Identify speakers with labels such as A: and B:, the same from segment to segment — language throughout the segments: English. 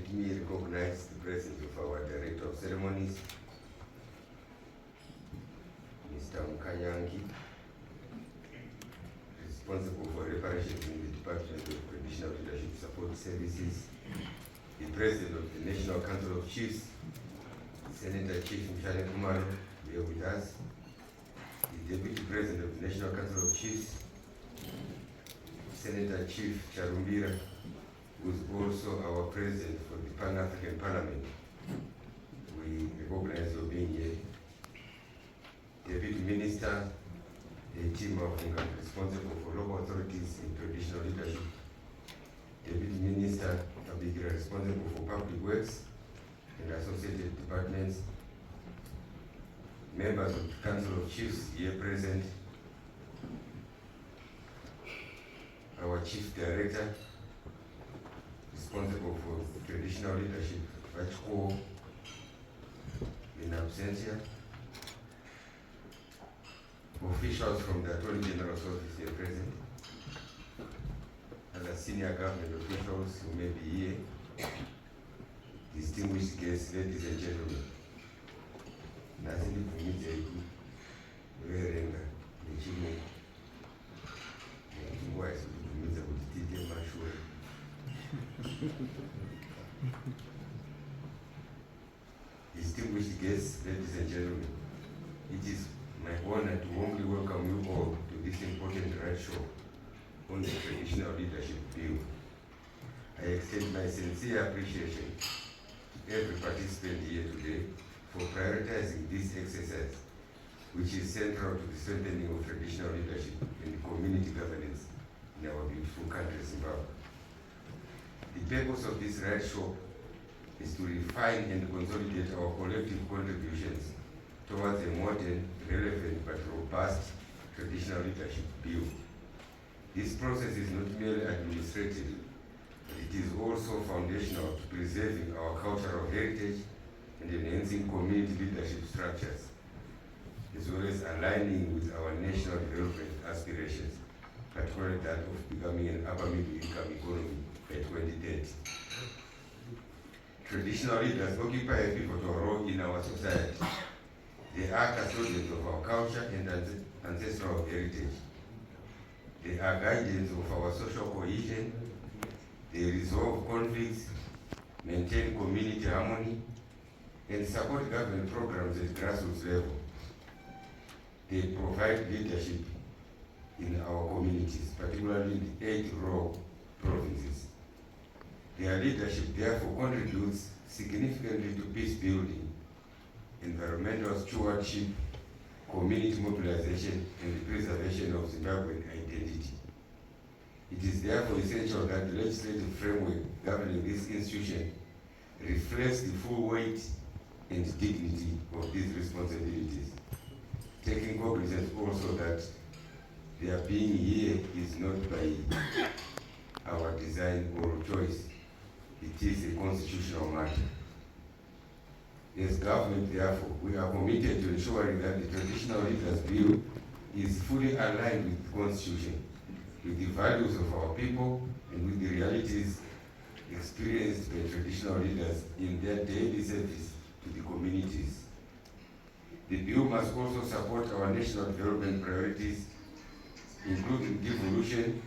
A: let me recognize the presence of our Director of Ceremonies, Mr. Mkanyangi, responsible for reparations in the Department of Traditional Leadership Support Services, the President of the National Council of Chiefs, Senator Chief Mshale Kumaro, here with us, the Deputy President of the National Council of Chiefs, Senator Chief Charumbira, who is also our President for the Pan-African Parliament. We recognize your being here. Deputy Minister, the team of responsible for local authorities in traditional leadership, Deputy Minister Kabigira responsible for public works and associated departments, members of the Council of Chiefs here present, our Chief Director responsible for traditional leadership, Vachko, in absentia, officials from the Attorney General's office here present, other senior government officials who may be here, distinguished guests, ladies and gentlemen. Nasili kumijaiku, werenga, nchini, mwa isi kutumiza kutitite mashue. Distinguished guests, ladies and gentlemen, it is my honor to warmly welcome you all to this important roadshow on the Traditional Leadership Bill. I extend my sincere appreciation to every participant here today for prioritizing this exercise, which is central to the strengthening of traditional leadership and community governance in our beautiful country, Zimbabwe. The purpose of this roadshow is to refine and consolidate our collective contributions towards a modern, relevant, but robust traditional leadership bill. This process is not merely administrative, but it is also foundational to preserving our cultural heritage and enhancing community leadership structures, as well as aligning with our national development aspirations, particularly that of becoming an upper middle income economy by 2030. Traditional leaders occupy a pivotal role in our society. They are custodians of our culture and ancestral heritage. They are guardians of our social cohesion. They resolve conflicts, maintain community harmony, and support government programs at grassroots level. They provide leadership in our communities, particularly in the 8 rural provinces. Their leadership therefore contributes significantly to peace building, environmental stewardship, community mobilization, and the preservation of Zimbabwean identity. It is therefore essential that the legislative framework governing this institution reflects the full weight and dignity of these responsibilities, taking cognizance also that their being here is not by our design or choice. It is a constitutional matter. As government, therefore, we are committed to ensuring that the Traditional Leaders Bill is fully aligned with the Constitution, with the values of our people, and with the realities experienced by traditional leaders in their daily service to the communities. The bill must also support our national development priorities, including devolution,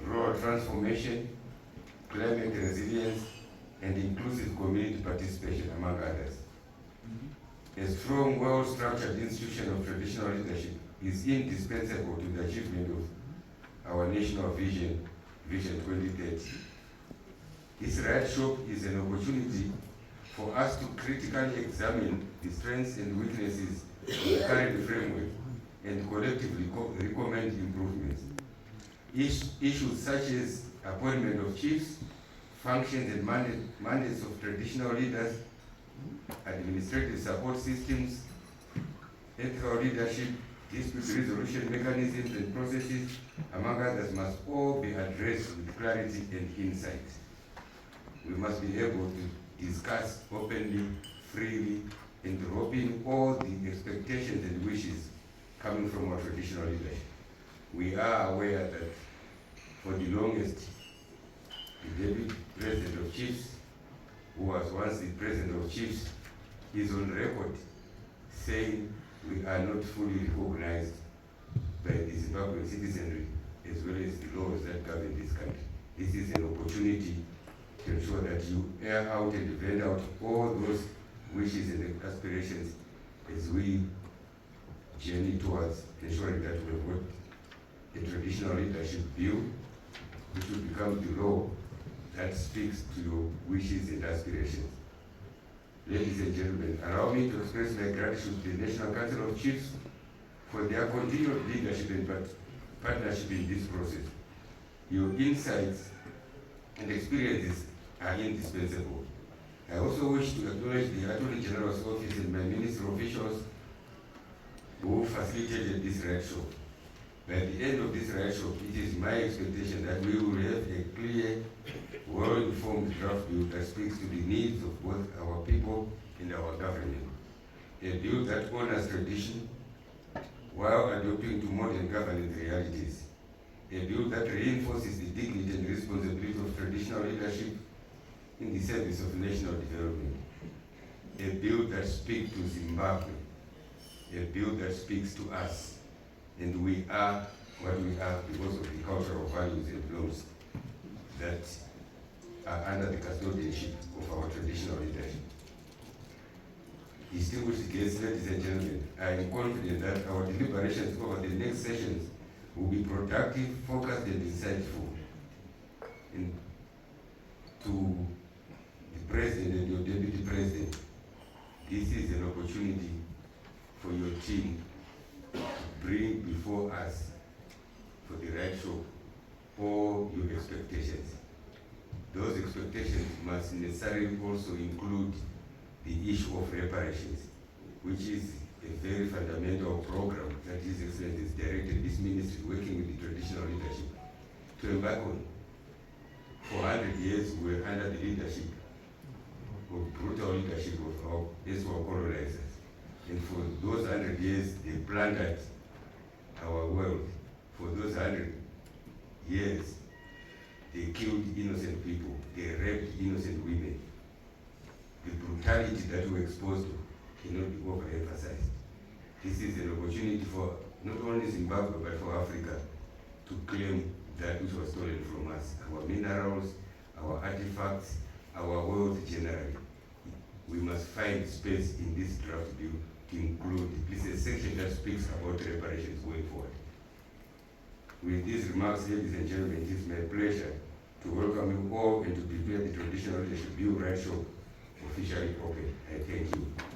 A: rural transformation, climate resilience, and inclusive community participation, among others. A strong, well-structured institution of traditional leadership is indispensable to the achievement of our national vision, Vision 2030. This roadshow is an opportunity for us to critically examine the strengths and weaknesses of the current framework and collectively recommend improvements. Issues such as appointment of chiefs, functions and mandates of traditional leaders, administrative support systems, ethical leadership, dispute resolution mechanisms and processes, among others, must all be addressed with clarity and insight. We must be able to discuss openly, freely, and rope in all the expectations and wishes coming from our traditional leadership. We are aware that for the longest, the Deputy President of Chiefs who was once the president of chiefs, is on record saying we are not fully recognized by the Zimbabwean citizenry as well as the laws that govern this country. This is an opportunity to ensure that you air out and vent out all those wishes and aspirations as we journey towards ensuring that we've got a traditional leadership bill which will become the law that speaks to your wishes and aspirations. Ladies and gentlemen, allow me to express my gratitude to the National Council of Chiefs for their continued leadership and partnership in this process. Your insights and experiences are indispensable. I also wish to acknowledge the Attorney General's office and my ministry officials who facilitated this roadshow. By the end of this roadshow, it is my expectation that we will have a clear, well-informed draft bill that speaks to the needs of both our people and our government. A bill that honors tradition while adapting to modern governance realities. A bill that reinforces the dignity and responsibility of traditional leadership in the service of national development. A bill that speaks to Zimbabwe. A bill that speaks to us. And we are what we are because of the cultural values and norms that are under the custodianship of our traditional leadership. Distinguished guests, ladies and gentlemen, I am confident that our deliberations over the next sessions will be productive, focused, and insightful. And to the President and your Deputy President, this is an opportunity for your team to bring before us for the right show all your expectations. Those expectations must necessarily also include the issue of reparations, which is a very fundamental program that His Excellency has directed this ministry, working with the traditional leadership, to embark on. For 100 years, we were under the leadership of brutal leadership of our colonizers. And for those 100 years, they plundered our world. For those 100 years, they killed innocent people. They raped innocent women. The brutality that we're exposed to cannot be overemphasized. This is an opportunity for not only Zimbabwe, but for Africa to claim that which was stolen from us, our minerals, our artifacts, our wealth generally. We must find space in this draft bill to include this section that speaks about reparations going forward. With these remarks, ladies and gentlemen, it is my pleasure to welcome you all and to declare the Traditional Leadership Bill Right Show officially open. I thank you.